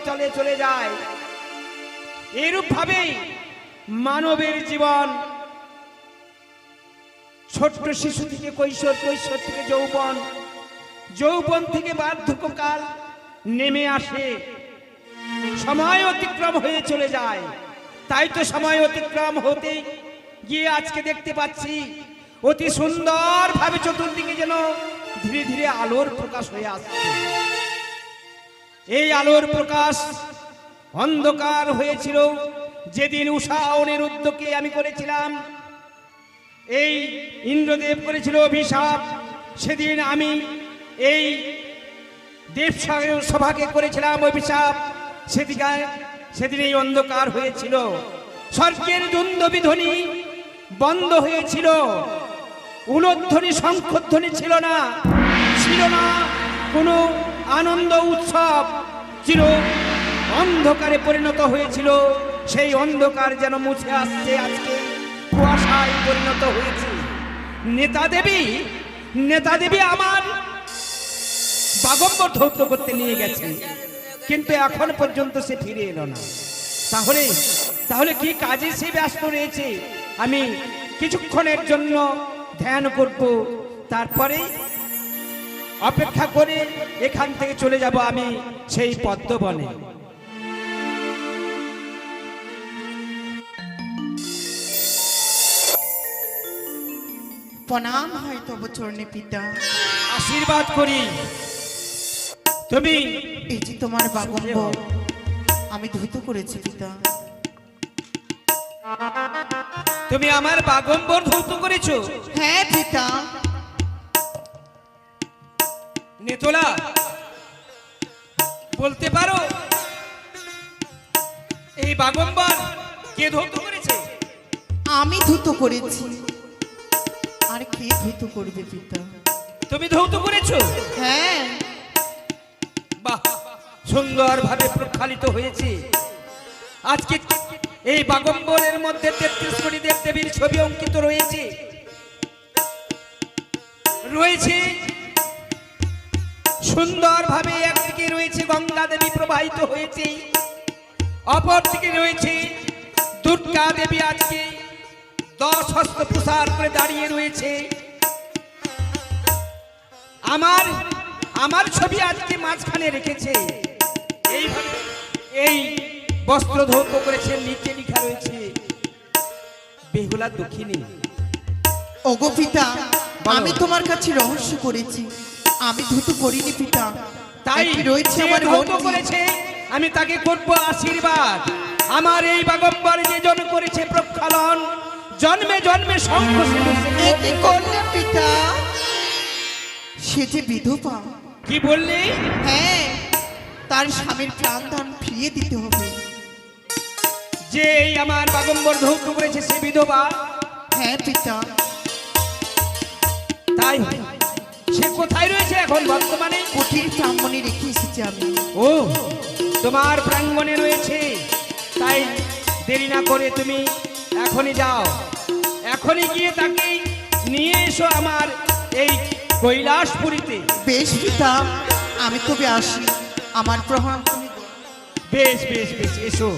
চলে চলে যায়। এরূপ ভাবেই মানবের জীবন ছোট্ট শিশু থেকে কৈশোর, কৈশোর থেকে যৌবন, যৌবন থেকে বার্ধক্যকাল নেমে আসে, সময় অতিক্রম হয়ে চলে যায়। তাই তো সময় অতিক্রম হতে গিয়ে আজকে দেখতে পাচ্ছি অতি সুন্দর ভাবে চতুর্দিকে যেন ধীরে ধীরে আলোর প্রকাশ হয়ে আসছে। এই আলোর প্রকাশ অন্ধকার হয়েছিল যেদিন উষা অনিরুদ্ধকে আমি করেছিলাম, এই ইন্দ্রদেব করেছিল অভিশাপ, সেদিন আমি এই দেব সভাকে করেছিলাম অভিশাপ, সেদিন এই অন্ধকার হয়েছিল, স্বর্গের দুন্দুভি ধ্বনি বন্ধ হয়েছিল, উলধ্বনি শঙ্খধ্বনি ছিল না, ছিল না কোনো আনন্দ উৎসব, চির অন্ধকারে পরিণত হয়েছিল। সেই অন্ধকার যেন মুছে আসছে, আজকে কুয়াশায় পরিণত হয়েছে। নেতা দেবী আমার বাগম্বর ধৌত করতে নিয়ে গেছে, কিন্তু এখন পর্যন্ত সে ফিরে এলো না। তাহলে কি কাজে সে ব্যস্ত রয়েছে? আমি কিছুক্ষণের জন্য ধ্যান করব, তারপরে অপেক্ষা করে এখান থেকে চলে যাব আমি সেই পদ্মবনে। প্রণাম হয় তব চরণে পিতা। আশীর্বাদ করি। তুমি এই যে তোমার বাগম্বর আমি ধৌত করেছি পিতা। তুমি আমার বাগম্বর ধৌত করেছো? হ্যাঁ পিতা। নেতলা, বলতে পারো এই বাগম্বর কে ধৌত করেছে? আমি ধৌত করেছি, আর কে ধৌত করবে পিতা? তুমি ধৌত করেছো? হ্যাঁ। বাহ, সুন্দর ভাবে প্রক্ষালিত হয়েছে। আজকে এই বাগম্বরের মধ্যে 33 কোটি দেব দেবীর ছবি অঙ্কিত রয়েছে। সুন্দর ভাবে একদিকে রয়েছে গঙ্গা দেবী প্রবাহিত হয়েছে, অপর দিকে রয়েছে দুর্গা দেবী আজকে 10 হস্ত প্রসার করে দাঁড়িয়ে রয়েছে। আমার ছবি আজকে মাঝখানে রেখেছে। এইভাবে এই বস্ত্র ধৌত করেছে, নিচে লেখা রয়েছে বেহুলা দক্ষিণী। ওগো পিতা, আমি তোমার কাছে রহস্য করেছি, আমি ধৌত করিনি পিতা। তাই রয়েছে আমার ধৌত করেছে, আমি তাকে করব আশীর্বাদ। আমার এই বাগম্বর যে জন করেছে প্রক্ষালন, জন্মে জন্মে শঙ্খ কি করলে পিতা? সে যে বিধবা। কি বললি? হ্যাঁ, তার স্বামীর প্রাণদান ফিরিয়ে দিতে হবে। যে এই আমার বাগম্বর ধৌত করেছে সে বিধবা? হ্যাঁ পিতা। তাই সে কোথায় রয়েছে এখন বর্তমানে? কুটির প্রাঙ্গণে রেখে এসেছি আমি। ও, তোমার প্রাঙ্গণে রয়েছে। তাই দেরি না করে তুমি এখনই যাও, এখনই গিয়ে তাকে নিয়ে এসো আমার এই কৈলাসপুরীতে। বেশ পিতা, আমি তবে আসি, আমার প্রণাম। বেশ বেশ বেশ, এসো।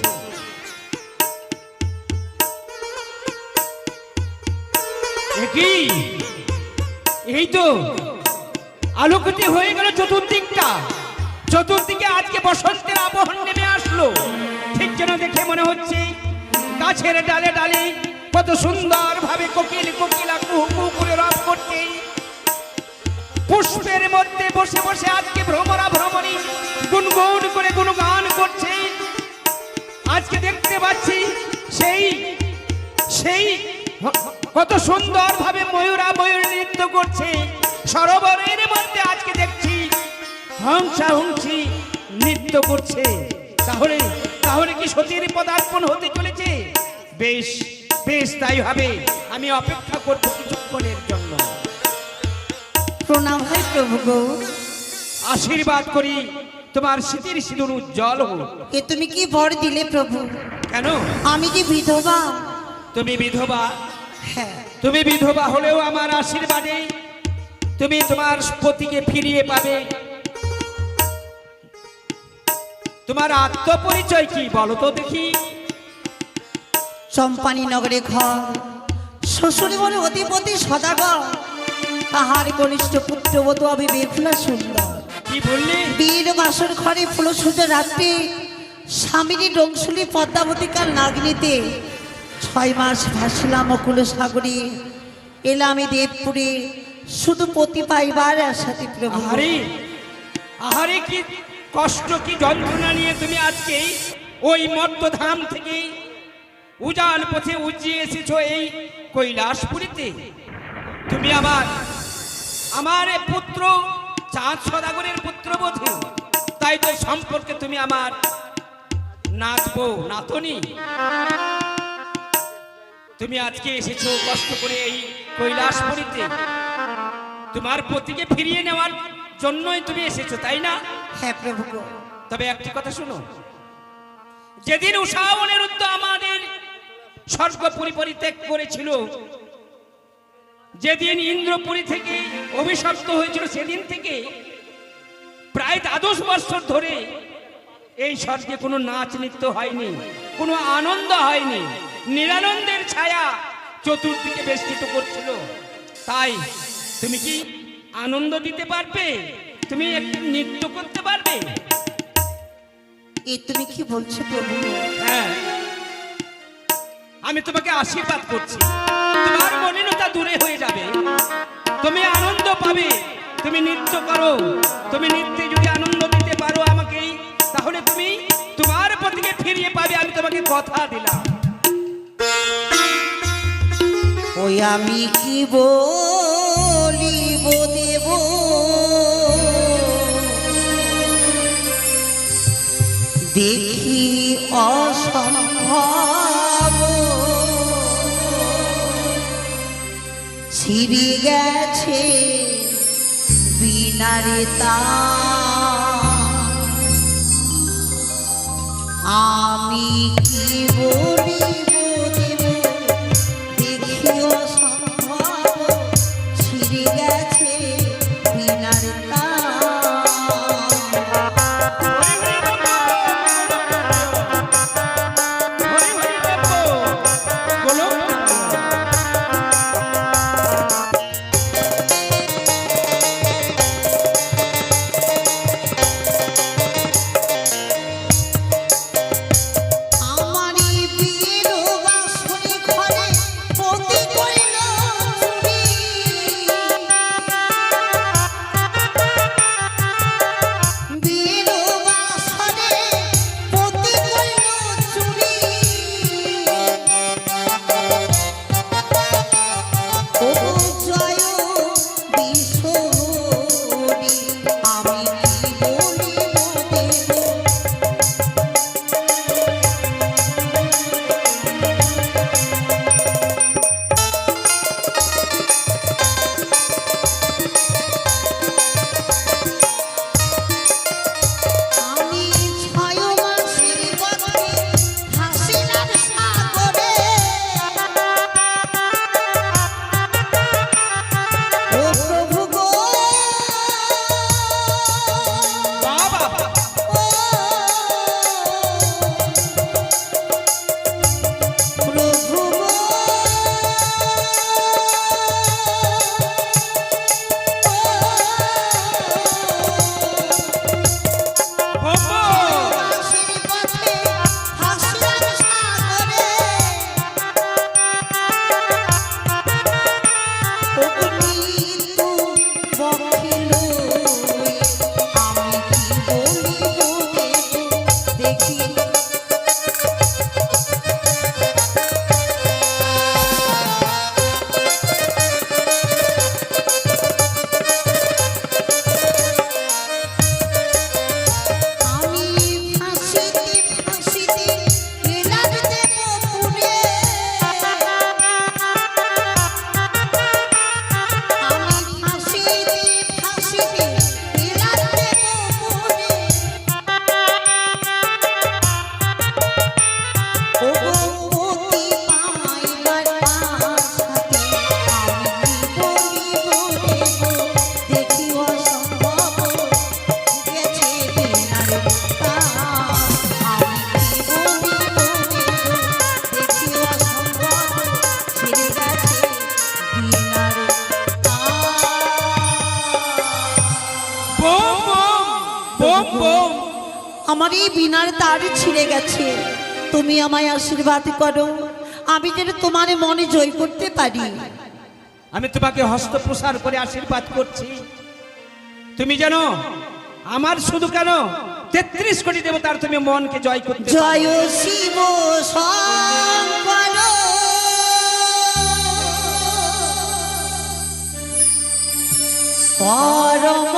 কি এই তো আলোকিত হয়ে গেল চতুর্দিকে আজকে বসন্তের আবহন নেমে আসলো। ঠিক যেন দেখে মনে হচ্ছে গাছের ডালে ডালে কত সুন্দর ভাবে কোকিলা কুহু কুহু করে রব করছে। পুষ্পের মধ্যে বসে বসে আজকে ভ্রমণী গুনগুন করে গুনগান করছে। আজকে দেখতে পাচ্ছি সেই কত সুন্দর ভাবে ময়ূর নৃত্য করছে। সরোবরের মধ্যে আজকে দেখছি হংসী নৃত্য করছে। তাহলে কি সতীর পদার্পণ হতে চলেছে? বেশ বেশ, তাই হবে। আমি অপেক্ষা করব কিছুক্ষণের জন্য। প্রণাম হয় প্রভু গো। আশীর্বাদ করি তোমার স্মৃতির সিঁদুর উজ্জ্বল হোক। এ তুমি কি বর দিলে প্রভু? কেন? আমি যে বিধবা। তুমি বিধবা? হ্যাঁ। তুমি বিধবা হলেও আমার আশীর্বাদে তুমি তোমার পতিকে ফিরিয়ে পাবে। তোমার আত্মপরিচয় কি বলো তো দেখি? চম্পানি নগরে ঘর, শ্বশুর বলে অধিপতি সদাগর, তাহার কনিষ্ঠ পুত্রবধূ আমি বেফুলা সুন্দর। কি বললি? বীর বাসর ঘরে ফুলসূর্য রাত্রি, স্বামীর রংশুলি পদ্মাবতিকার নাগিনীতে 6 মাস ভাসিলাম অকুল সাগরে, এলাম এই দেবপুরে শুধু পতি পাইবার আশাতে প্রভু। আহারে আহারে, কি কষ্ট কি যন্ত্রণা নিয়ে তুমি আজকে ওই মর্তধাম থেকে উজান পথে উজিয়ে এসেছো এই কৈলাসপুরীতে। তুমি আমার এ পুত্র চাঁদ সদাগরের পুত্রবধূ, তাই তো সম্পর্কে তুমি আমার নাচবো নাতনি। তুমি আজকে এসেছো কষ্ট করে এই কৈলাসপুরীতে, তোমার পতিকে ফিরিয়ে নেওয়ার জন্যই তুমি এসেছো, তাই না? হ্যাঁ প্রভু। তবে একটি কথা শোনো, যেদিন উষা অনিরুদ্ধ আমাদের স্বর্গপুরী পরিত্যাগ করেছিল, যেদিন ইন্দ্রপুরী থেকে অভিশপ্ত হয়েছিল, সেদিন থেকে প্রায় 12 বছর ধরে এই স্বর্গে কোনো নাচ নৃত্য হয়নি, কোনো আনন্দ হয়নি। নিরানন্দের ছায়া চতুর্দিকে বেষ্টিত করছিল। তাই তুমি কি আনন্দ দিতে পারবে? তুমি একটু নৃত্য করতে পারবে? এই তুমি কি বলছো প্রভু? হ্যাঁ, আমি তোমাকে আশীর্বাদ করছি, তোমার মলিনতা দূরে হয়ে যাবে, তুমি আনন্দ পাবে। তুমি নৃত্য করো, তুমি নৃত্যে যদি আনন্দ দিতে পারো আমাকে, তাহলে তুমি তোমার পতিকে ফিরিয়ে পাবে, আমি তোমাকে কথা দিলাম। ওই আমি কি বলিব দেব, দেখি অসম্ভব, ছিড়ে গেছে বিনারে তার, আমি কি বলিব দেব, দেখি অসম্ভব, ছিড়ে গেছে বিনারে তার। হরি হরি বলো, বলো। আমারই বিয়ের বাসরে ঘরে পতি করিল চুরি, বিয়ের বাসরে পতি করিল চুরি, ও জয় বিশ্বহরি, আমি কি বলিব দেব, আমি 6 মাসের পথে হাসিলাম সাগরে, ও প্রভু গো, বাবা, ও প্রভু গো, মাসের পথে হাসিলাম সাগরে, মৃত্যু বখিল, আমি কি বলিব দেব, দেখি আমি ফাঁসিতে ফাঁসিতে এলাম দেবপুরে, আমি ফাঁসিতে ফাঁসিতে এলাম দেবপুরে, আমার এই বিনার তার ছিঁড়ে গেছে, তুমি আমায় আশীর্বাদ করো, আমি যেন তোমার মনে জয় করতে পারি। আমি তোমাকে হস্ত প্রসার করে আশীর্বাদ করছি, তুমি জানো আমার শুধু কেন 33 কোটি দেবতার তুমি মনকে জয় করতে পারো। জয় শিব শঙ্কর পরমহেশ্বর,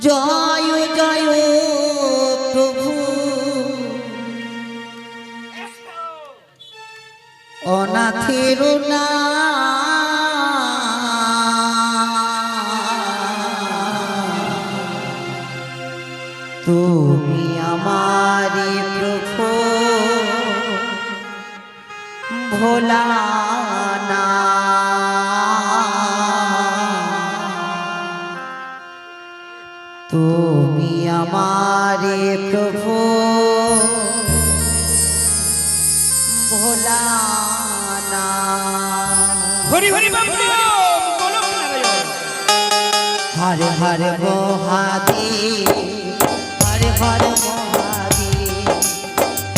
জয় জয় প্রভু অনাথের না তুমি আমারে প্রভু ভোলা না। তুমি আমারে প্রভু ভোলা না। হরি হরি বল গোলক নারায়ণ। হরে হরে মহাদেব, হরে হরে মহাদেব,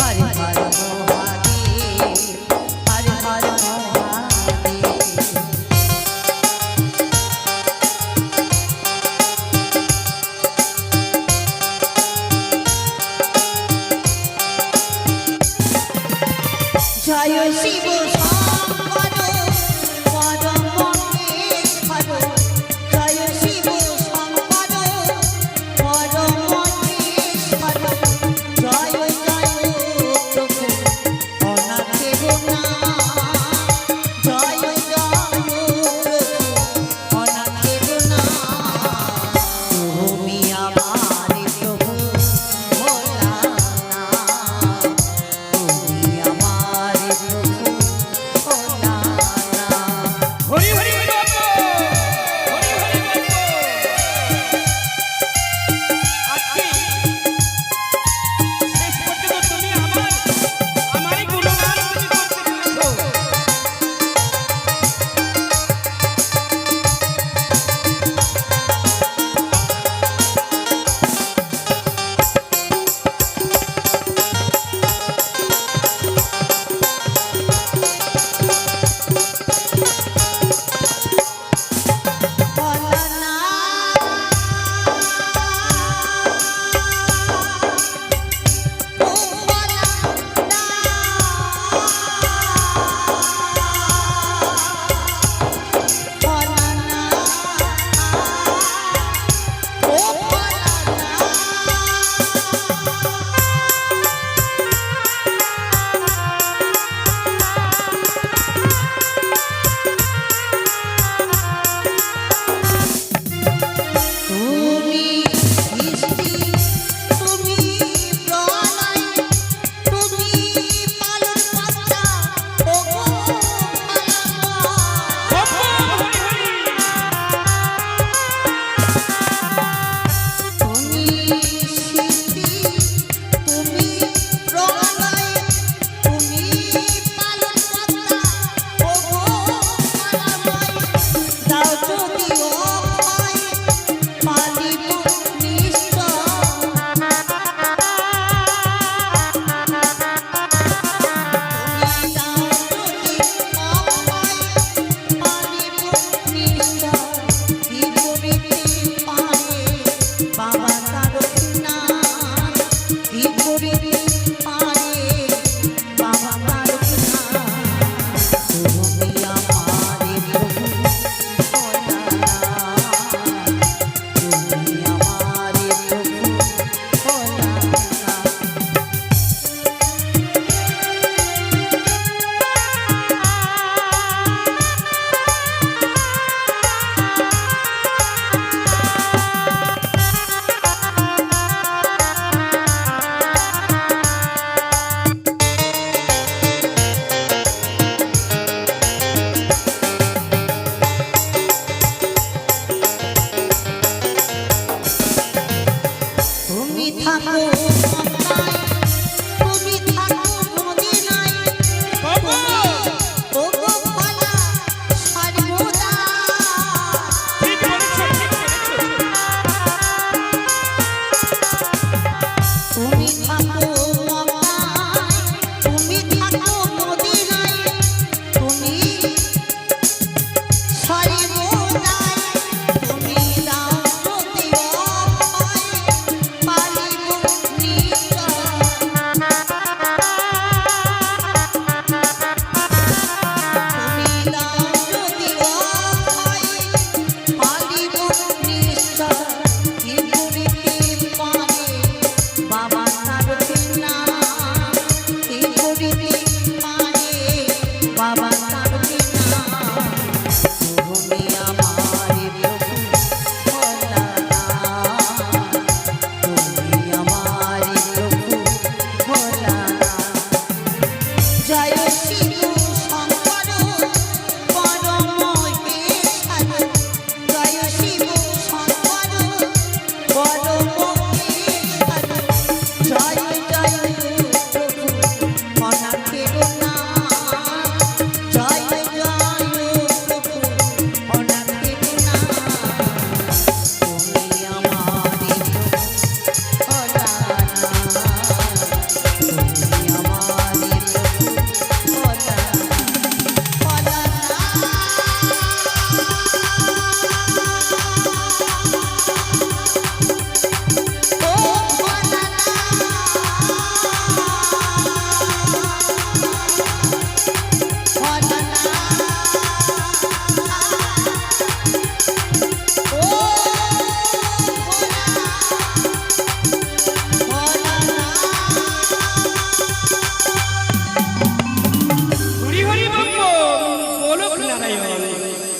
হরে হরে মহাদেব, হরে হরে মহাদেব। জয় শিব শঙ্কর পরমহেশ্বর, জয় শিব শঙ্কর পরমহেশ্বর, জয় জয় প্রভু অনাথের না, জয় জয় প্রভু অনাথের না। তুমি আমার প্রভু ভোলা না, তুমি আমার প্রভু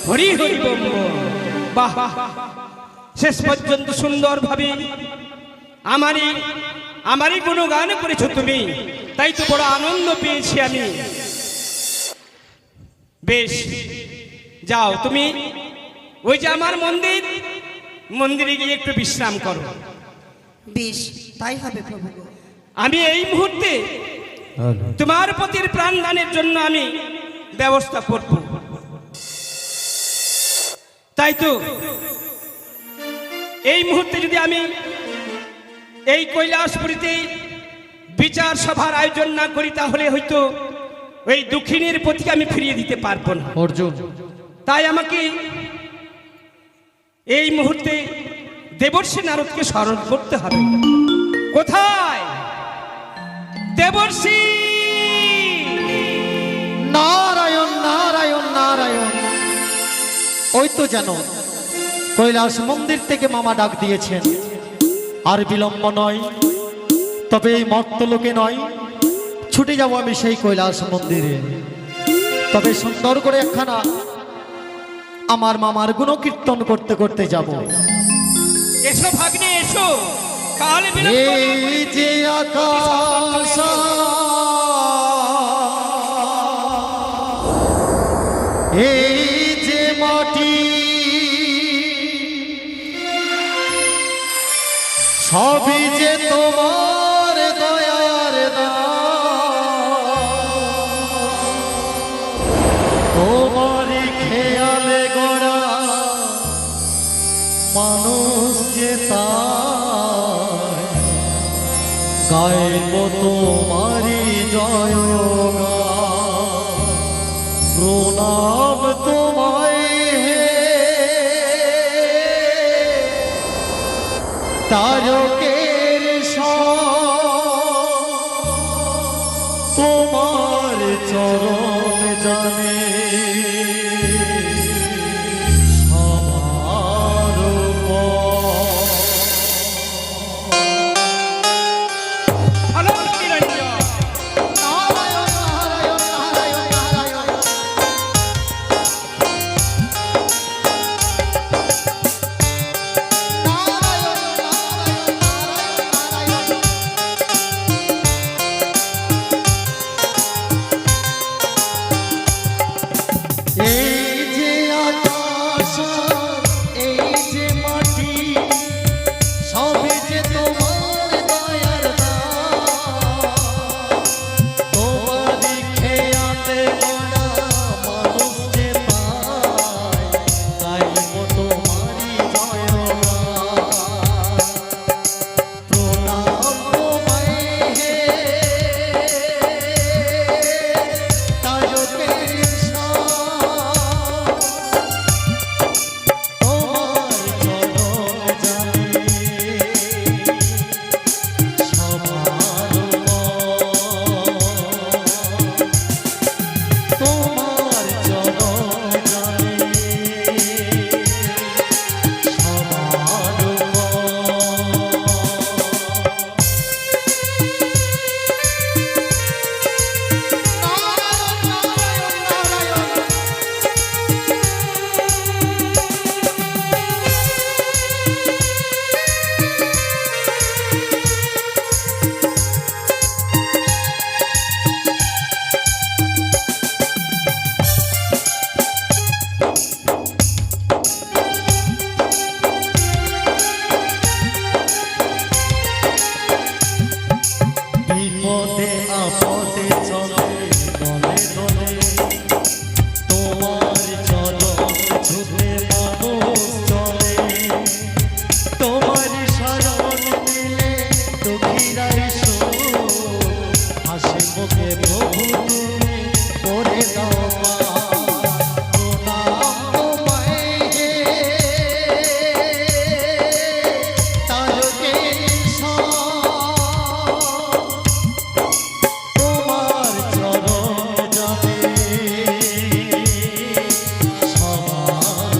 হরি হরি বম বম। বাহ, শেষ পর্যন্ত সুন্দরভাবে আমারই গুণগান করেছো তুমি, তাই তো বড় আনন্দ পেয়েছি আমি। বেশ, যাও তুমি ওই যে আমার মন্দিরে গিয়ে একটু বিশ্রাম করো। বেশ, তাই হবে প্রভু। আমি এই মুহূর্তে তোমার পতির প্রাণ দানের জন্য আমি ব্যবস্থা করব। তাই তো এই মুহূর্তে যদি আমি এই কৈলাসপুরীতে বিচার সভার আয়োজন না করি, তাহলে হয়তো ওই দুঃখিনীর পতিকে আমি ফিরিয়ে দিতে পারবো না অর্জুন। তাই আমাকে এই মুহূর্তে দেবর্ষি নারদকে স্মরণ করতে হবে। কোথায় দেবর্ষি? নারায়ণ নারায়ণ নারায়ণ। ওই তো যেন কৈলাস মন্দির থেকে মামা ডাক দিয়েছেন। আর বিলম্ব নয়, তবে এই মর্তলোকে নয়, ছুটে যাব আমি সেই কৈলাস মন্দিরে। তবে সুন্দর করে একখানা আমার মামার গুণকীর্তন করতে করতে যাব। এসো ভাগ্নে এসো, কাল বিলম্ব না এই করে যে আকাশ, এই যে মাটি, সবই যে তোমার দয়ার দান। তোমারই খেয়ালে গড়া মানুষ যে তাই, গাইব তোমারই জয় গান। প্রণাম তোমায় হে তারকের তোমার চরণ জানে সবার হলো নিরঞ্জন। এই যে আকাশ, এই যে মাটি, সবই যে তোমার দয়ার দান। তোমারই খেয়ালে গড়া মানুষ যে পায়, গাইব তোমারই জয় গান। প্রণাম তোমায় হে তারকের বিপদে আপদে চলে দলে দলে, তোমার চরণ ছুটে মানুষ চলে। তোমার শরণ দিলে দুঃখীরাই সুখ, হাসি মুখে প্রভু তুমি করে দাও পার। প্রণাম তোমায় হে তারকের তোমার চরণ জানে সবার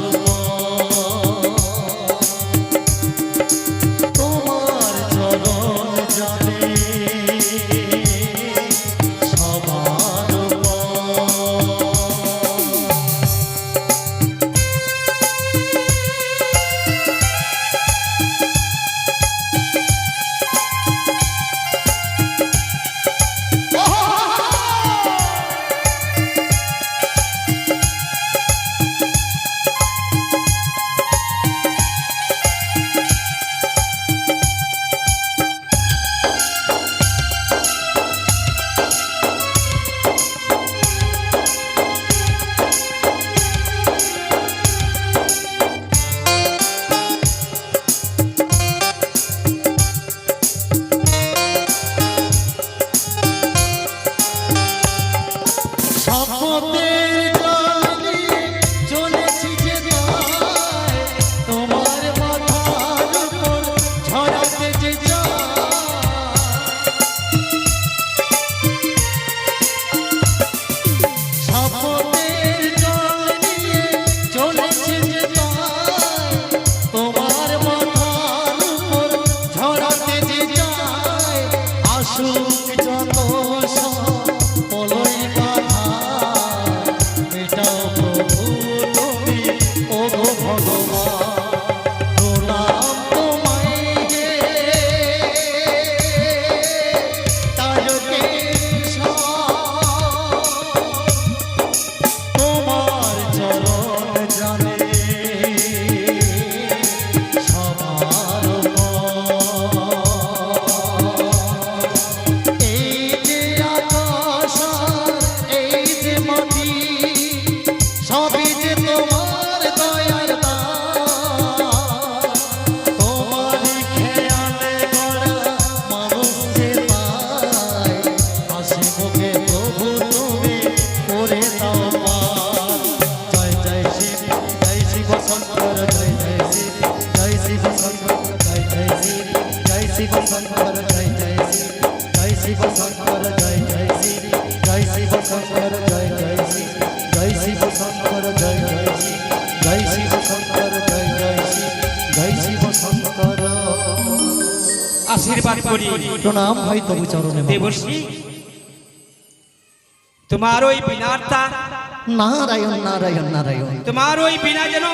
শঙ্কর জয় জয় শ্রী জয় শিব শঙ্কর জয় জয় শ্রী জয় শিব শঙ্কর জয় জয় শ্রী জয় শিব শঙ্কর জয় জয় শ্রী জয় শিব শঙ্কর জয় জয় শ্রী জয় শিব শঙ্কর জয় জয় শ্রী জয় শিব শঙ্কর জয় জয় শ্রী জয় শিব শঙ্কর। আশীর্বাদ করি। প্রণাম ভাই তবু চরণে। দেবশ্রী, তোমার ওই বিনারটা, নারায়ণ নারায়ণ নারায়ণ। তোমার ওই বিনা যেন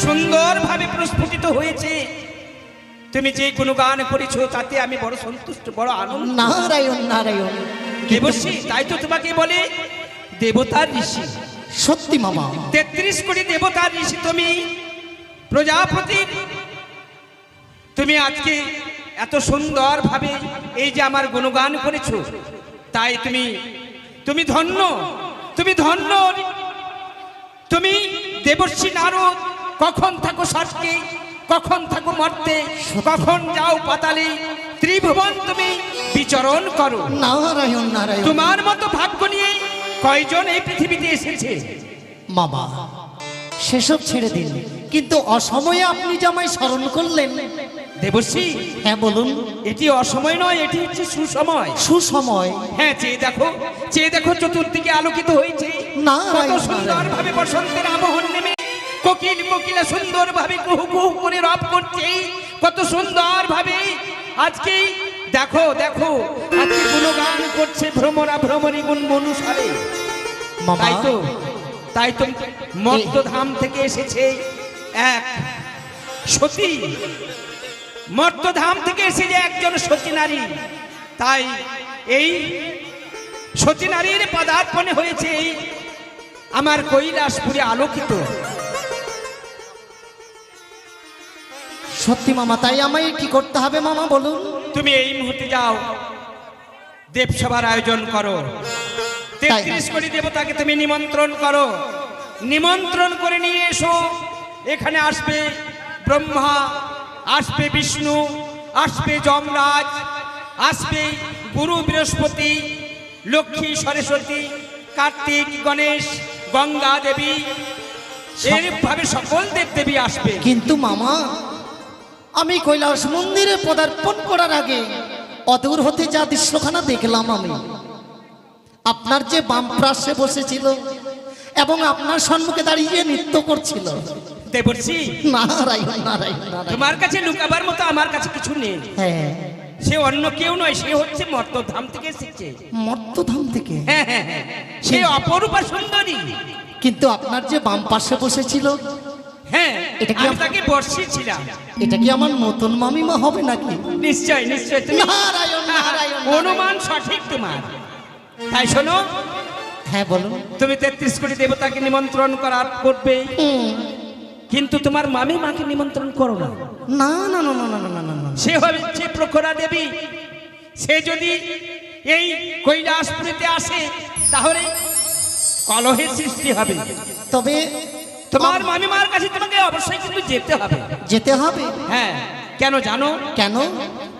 সুন্দরভাবে প্রস্ফুটিত হয়েছে। তুমি যে কোনো গান করেছো তাতে আমি বড় সন্তুষ্ট, বড় আনন্দ। নারায়ণ নারায়ণ। দেবশ্রী, তাই তো তোমাকে বলে দেবতার ঋষি। সত্যি মামা, 33 কোটি দেবতার ঋষি তুমি, প্রজাপতির। তুমি আজকে এত সুন্দরভাবে এই যে আমার গুণগান করেছো, তাই তুমি ধন্য, তুমি ধন্য। তুমি দেবর্ষী নারদ, কখন থাকো স্বর্গে, কখন থাকো মর্তে, কখন যাও পাতালে, ত্রিভুবন তুমি বিচরণ করো। নারায়ণ নারায়ণ। তোমার মতো ভাগ্য নিয়ে কয়জন এই পৃথিবীতে এসেছে? মামা সেসব ছেড়ে দিন, কিন্তু অসময়ে আপনি যে আমায় স্মরণ করলেন। দেবশ্রী, হ্যাঁ বলুন। এটি অসময় নয়, এটি হচ্ছে সুসময়। সুসময়। হ্যাঁ, চেয়ে দেখো চতুর্দিকে আলোকিত হয়েছে। নারায়ণ কত সুন্দর ভাবে বসন্তের আবহন নেমে কোকিলা সুন্দর ভাবে কুহু কুহু করে রব করছে। কত সুন্দর ভাবে আজকে দেখো আজকে গুণগান করছে ভ্রমরী গুণ অনুসারে। মামা তাই তো মর্তধাম থেকে এসেছে এক সতী, মর্তধাম থেকে এসেছে একজন সতী নারী। তাই এই সতী নারীর পদার্পণে হয়েছে আমার কৈলাসপুরে আলোকিত। সত্যি মামা, তাই আমায় কি করতে হবে মামা বলুন। তুমি এই মুহূর্তে যাও, দেবসভার আয়োজন করো। 33 কোটি দেবতাকে তুমি নিমন্ত্রণ করো, নিমন্ত্রণ করে নিয়ে এসো। এখানে আসবে ব্রহ্মা, আসবে বিষ্ণু, আসবে যমরাজ, আসবে গুরু বৃহস্পতি, লক্ষ্মী সরস্বতী, কার্তিক, গণেশ, গঙ্গা দেবী, এইভাবে সকল দেবদেবী আসবে। কিন্তু মামা, আমি কৈলাস মন্দিরে পদার্পণ করার আগে অদূর হতে যা দৃশ্যখানা দেখলাম, আমি আপনার যে বাম পাশে বসেছিল এবং আপনার সম্মুখে দাঁড়িয়ে নৃত্য করছিল। দেবর্ষি, নারায়ণ নারায়ণ নারায়ণ। তোমার কাছে লুকাবার মতো আমার কাছে কিছু নেই। হ্যাঁ, সে অন্য কেউ নয়, সে হচ্ছে মর্তধাম থেকে এসেছে। মর্তধাম থেকে? হ্যাঁ হ্যাঁ হ্যাঁ, সে অপরূপা সুন্দরী। কিন্তু আপনার যে বাম পাশে বসেছিল, হ্যাঁ, এটা কি আমি তাকে বর্ষিছিলাম। এটা কি আমার নতুন মামিমা হবে নাকি? নিশ্চয় নিশ্চয়, তুমি নারায়ণ নারায়ণ। অনুমান সঠিক তোমার। তাই শোনো, হ্যাঁ বলুন। তুমি 33 কোটি দেবতাকে নিমন্ত্রণ করবে, কিন্তু তোমার মামি মাকে নিমন্ত্রণ করো না। না না না না না না না না। সে হচ্ছে প্রখরা দেবী। সে যদি এই কৈলাসপুরীতে আসে তাহলে কলহের সৃষ্টি হবে। তবে তোমার মামিমার কাছে তোমাকে অবশ্যই কিন্তু যেতে হবে। যেতে হবে? হ্যাঁ, কেন জানো? কেন?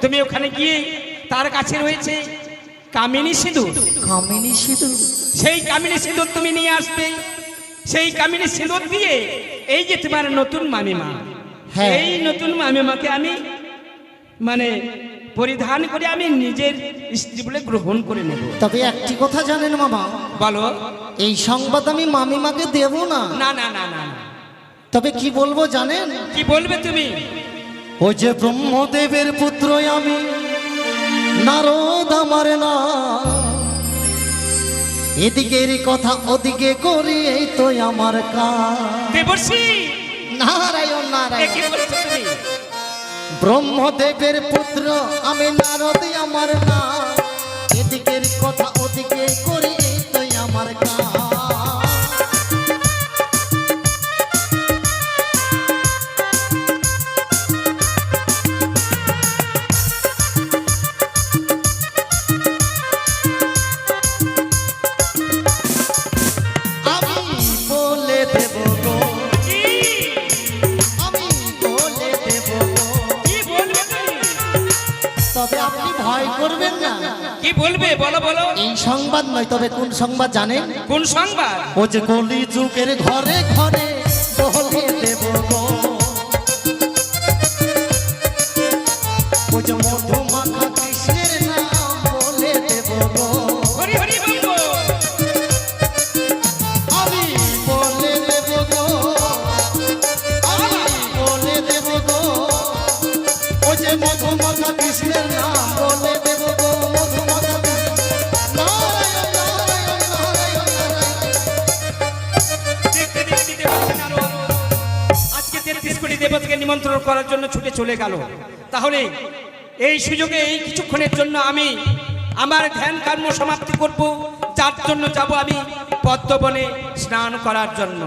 তুমি ওখানে গিয়ে তার কাছে রয়েছে কামিনী সিঁদুর। কামিনী সিঁদুর? সেই কামিনী সিঁদুর তুমি নিয়ে আসবে। সেই কামিনী সিঁদুর দিয়ে এই যে তোমার নতুন মামিমা, হ্যাঁ, এই নতুন মামিমাকে আমি পরিধান করে আমি নিজের স্ত্রী বলে গ্রহণ করে নেব। তবে একটি কথা জানেন মামা? বলো। এই সংবাদ আমি মামিমাকে দেব না। না না না না। তবে কি বলবো জানেন? কি বলবে তুমি? ও যে ব্রহ্মদেবের পুত্র আমি, নারদ আমার না, এদিকের কথা ওদিকে করি, এই তো আমার কাজ। দেবর্ষি, নারায়ণ নারায়ণ। কি বলছো তুমি? ব্রহ্মদেবের পুত্র আমি, নারদ আমার না, এদিকের কথা ওদিকে করি, এই তো আমার কাজ। করবেন না। কি বলবে বলো বলো। এই সংবাদ নয়, তবে কোন সংবাদ জানেন? কোন সংবাদ? ও যে কলি যুগের ঘরে ঘরে বলে দেব গো, দেবতাকে নিমন্ত্রণ করার জন্য ছুটে চলে গেল। তাহলে এই সুযোগে এই কিছুক্ষণের জন্য আমি আমার ধ্যান কর্ম সমাপ্তি করব, যার জন্য যাব আমি পদ্মবনে স্নান করার জন্য।